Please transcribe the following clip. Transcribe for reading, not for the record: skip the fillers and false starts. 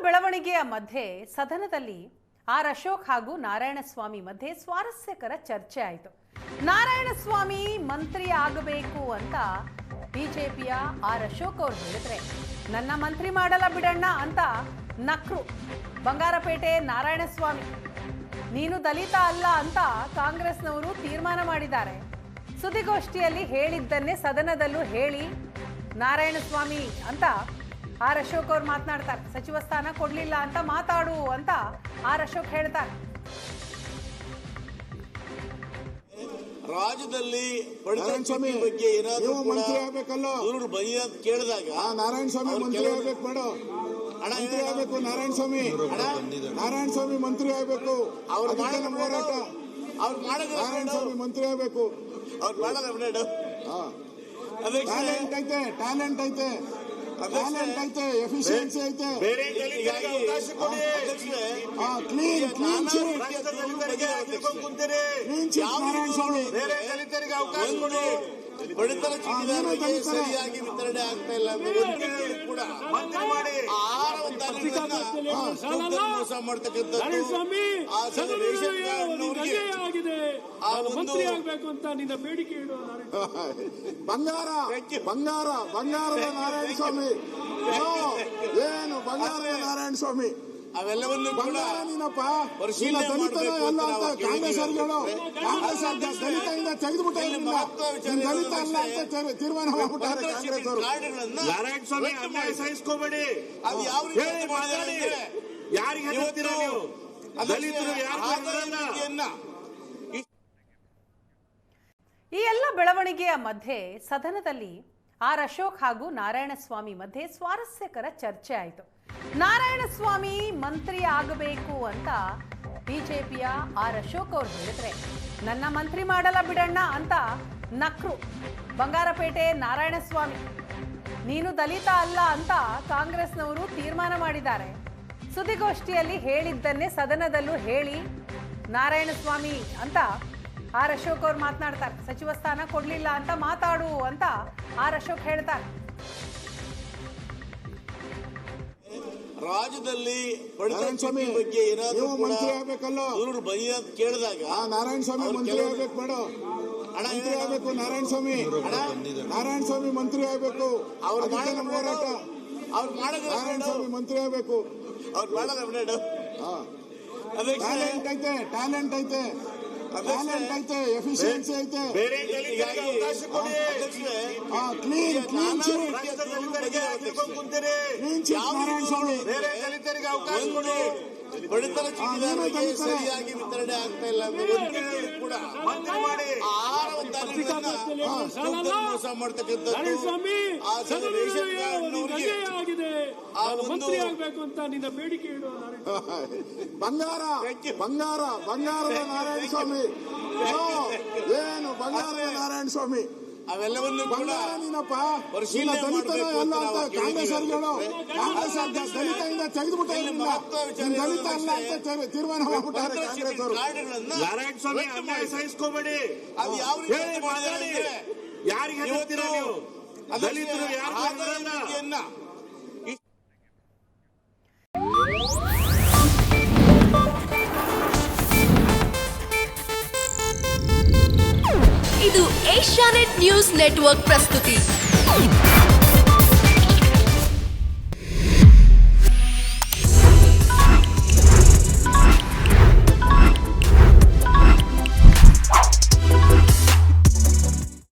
ಬೆಳವಣಿಗೆಯ ಮಧ್ಯೆ ಸದನದಲ್ಲಿ ಆರ್ ಅಶೋಕ್ ಹಾಗೂ ನಾರಾಯಣಸ್ವಾಮಿ ಮಧ್ಯೆ ಸ್ವಾರಸ್ಯಕರ ಚರ್ಚೆ ಆಯಿತು. ನಾರಾಯಣಸ್ವಾಮಿ ಮಂತ್ರಿ ಆಗಬೇಕು ಅಂತ ಬಿಜೆಪಿಯ ಆರ್ ಅಶೋಕ್ ಅವರು ಹೇಳಿದ್ರೆ, ನನ್ನ ಮಂತ್ರಿ ಮಾಡಲ್ಲ ಬಿಡಣ್ಣ ಅಂತ ನಕ್ರು ಬಂಗಾರಪೇಟೆ ನಾರಾಯಣಸ್ವಾಮಿ. ನೀನು ದಲಿತ ಅಲ್ಲ ಅಂತ ಕಾಂಗ್ರೆಸ್ನವರು ತೀರ್ಮಾನ ಮಾಡಿದ್ದಾರೆ. ಸುದ್ದಿಗೋಷ್ಠಿಯಲ್ಲಿ ಹೇಳಿದ್ದನ್ನೇ ಸದನದಲ್ಲೂ ಹೇಳಿ ನಾರಾಯಣಸ್ವಾಮಿ ಅಂತ ಆರ್ ಅಶೋಕ್ ಅವ್ರು ಮಾತನಾಡ್ತಾರೆ. ಸಚಿವ ಸ್ಥಾನ ಕೊಡ್ಲಿಲ್ಲ ಅಂತ ಮಾತಾಡು ಅಂತ ಆರ್ ಅಶೋಕ್ ಹೇಳ್ತಾರೆ. ರಾಜ್ಯದಲ್ಲಿ ಬಗ್ಗೆ ಏನಾದರೂ ಮಂತ್ರಿ ಆಗ್ಬೇಕಲ್ಲ ಕೇಳಿದಾಗ ನಾರಾಯಣಸ್ವಾಮಿ ಮಂತ್ರಿ ಆಗ್ಬೇಕು ಬೇಡ, ಮಂತ್ರಿ ಆಗ್ಬೇಕು ನಾರಾಯಣಸ್ವಾಮಿ, ನಾರಾಯಣಸ್ವಾಮಿ ಮಂತ್ರಿ ಆಗ್ಬೇಕು. ಅವ್ರು ಹೋರಾಟ ಅವ್ರು ಮಾಡಿದ್ರೆ ನಾರಾಯಣಸ್ವಾಮಿ ಮಂತ್ರಿ ಆಗ್ಬೇಕು. ಅವ್ರು ಮಾಡಲ್ಲ. ಟ್ಯಾಲೆಂಟ್ ಐತೆ, ಟ್ಯಾಲೆಂಟ್ ಐತೆ, ಟ್ಯಾಲೆಂಟ್ ಐತೆ, ಎಫಿಷಿಯನ್ಸಿ ಐತೆ. ಕ್ಲೀನ್ ಕ್ಲೀನ್ ನಾರಾಯಣಸ್ವಾಮಿ ಬಡತನ ಸರಿಯಾಗಿ ವಿತರಣೆ ಆಗ್ತಾ ಇಲ್ಲ ಕೂಡ ಮೋಸ ಮಾಡ್ತಕ್ಕಂಥದ್ದು ಬಂಗಾರ ಬಂಗಾರ ಬಂಗಾರದ ನಾರಾಯಣಸ್ವಾಮಿ ಏನು ಬಂಗಾರದ ನಾರಾಯಣಸ್ವಾಮಿ ಅವೆಲ್ಲವನ್ನು ಬಂಗಾರ ನೀನಪ್ಪ. ದಲಿತನ ಎಲ್ಲ ಅಂತ ಕಾಂಗ್ರೆಸ್ ಅವರುಗಳು ಕಾಂಗ್ರೆಸ್ ದಲಿತದಿಂದ ತೆಗೆದುಬಿಟ್ಟ ದಲಿತ ಅಲ್ಲ ಅಂತ ತೀರ್ಮಾನ ಮಾಡ್ಬಿಟ್ಟಾರೆ ಕಾಂಗ್ರೆಸ್ ಅವರು. ನಾರಾಯಣಸ್ವಾಮಿ ಅನ್ಯಾಯ ಸಹಿಸ್ಕೋಬೇಡಿ. ಅದು ಯಾವ ರೀತಿ ಮಾಡಿದ್ದಾರೆ ಯಾರಿಗೆ ಹೇಳ್ತೀರಾ ನೀವು? ದಲಿತರು ಈ ಎಲ್ಲ ಬೆಳವಣಿಗೆಯ ಮಧ್ಯೆ ಸದನದಲ್ಲಿ ಆರ್ ಅಶೋಕ್ ಹಾಗೂ ನಾರಾಯಣಸ್ವಾಮಿ ಮಧ್ಯೆ ಸ್ವಾರಸ್ಯಕರ ಚರ್ಚೆ ಆಯಿತು. ನಾರಾಯಣಸ್ವಾಮಿ ಮಂತ್ರಿ ಆಗಬೇಕು ಅಂತ ಬಿಜೆಪಿಯ ಆರ್ ಅಶೋಕ್ ಅವರು ಹೇಳಿದ್ರೆ, ನನ್ನ ಮಂತ್ರಿ ಮಾಡಲ್ಲ ಬಿಡಣ್ಣ ಅಂತ ನಕ್ರು ಬಂಗಾರಪೇಟೆ ನಾರಾಯಣಸ್ವಾಮಿ. ನೀನು ದಲಿತ ಅಲ್ಲ ಅಂತ ಕಾಂಗ್ರೆಸ್ನವರು ತೀರ್ಮಾನ ಮಾಡಿದ್ದಾರೆ. ಸುದ್ದಿಗೋಷ್ಠಿಯಲ್ಲಿ ಹೇಳಿದ್ದನ್ನೇ ಸದನದಲ್ಲೂ ಹೇಳಿ ನಾರಾಯಣಸ್ವಾಮಿ ಅಂತ ಆರ್ ಅಶೋಕ್ ಅವ್ರು ಮಾತನಾಡ್ತಾರೆ. ಸಚಿವ ಸ್ಥಾನ ಕೊಡ್ಲಿಲ್ಲ ಅಂತ ಮಾತಾಡು ಅಂತ ಆರ್ ಅಶೋಕ್ ಹೇಳ್ತಾರೆ. ರಾಜ್ಯದಲ್ಲಿ ಬಗ್ಗೆ ಏನಾದರೂ ಮಂತ್ರಿ ಆಗ್ಬೇಕಲ್ಲ ಕೇಳಿದಾಗ ನಾರಾಯಣಸ್ವಾಮಿ ಮಂತ್ರಿ ಆಗ್ಬೇಕು ಬೇಡ, ಮಂತ್ರಿ ಆಗ್ಬೇಕು ನಾರಾಯಣಸ್ವಾಮಿ, ನಾರಾಯಣಸ್ವಾಮಿ ಮಂತ್ರಿ ಆಗ್ಬೇಕು. ಅವ್ರು ಹೋರಾಟ ಅವ್ರು ಮಾಡಿದ್ರೆ ನಾರಾಯಣಸ್ವಾಮಿ ಮಂತ್ರಿ ಆಗ್ಬೇಕು. ಅವ್ರು ಮಾಡಲ್ಲ. ಟ್ಯಾಲೆಂಟ್ ಐತೆ, ಟ್ಯಾಲೆಂಟ್ ಐತೆ, ಟ್ಯಾಲೆಂಟ್ ಐತೆ, ಎಫಿಷಿಯನ್ಸಿ ಐತೆ. ಕ್ಲೀನ್ ಕ್ಲೀನ್ ನಾರಾಯಣಸ್ವಾಮಿ ಬಡತನ ಸರಿಯಾಗಿ ವಿತರಣೆ ಆಗ್ತಾ ಇಲ್ಲ ಕೂಡ ಮೋಸ ಮಾಡ್ತಕ್ಕಂಥದ್ದು ಬಂಗಾರ ಬಂಗಾರ ಬಂಗಾರದ ನಾರಾಯಣಸ್ವಾಮಿ ಏನು ಬಂಗಾರದ ನಾರಾಯಣಸ್ವಾಮಿ ಅವೆಲ್ಲವನ್ನು ಬಂಗಾರ ನೀನಪ್ಪ. ದಲಿತನ ಎಲ್ಲ ಅಂತ ಕಾಂಗ್ರೆಸ್ ಅವರುಗಳು ಕಾಂಗ್ರೆಸ್ ದಲಿತದಿಂದ ತೆಗೆದುಬಿಟ್ಟ ದಲಿತ ಅಲ್ಲ ಅಂತ ತೀರ್ಮಾನ ಮಾಡ್ಬಿಟ್ಟಾರೆ ಕಾಂಗ್ರೆಸ್ ಅವರು. ನಾರಾಯಣಸ್ವಾಮಿ ಅನ್ಯಾಯ ಸಹಿಸ್ಕೋಬೇಡಿ. ಅದು ಯಾವ ರೀತಿ ಮಾಡಿದ್ದಾರೆ ಯಾರಿಗೆ ಹೇಳ್ತೀರಾ ನೀವು? ದಲಿತರು ಇದು ಏಷ್ಯಾನೆಟ್ ನ್ಯೂಸ್ ನೆಟ್ವರ್ಕ್ ಪ್ರಸ್ತುತಿ.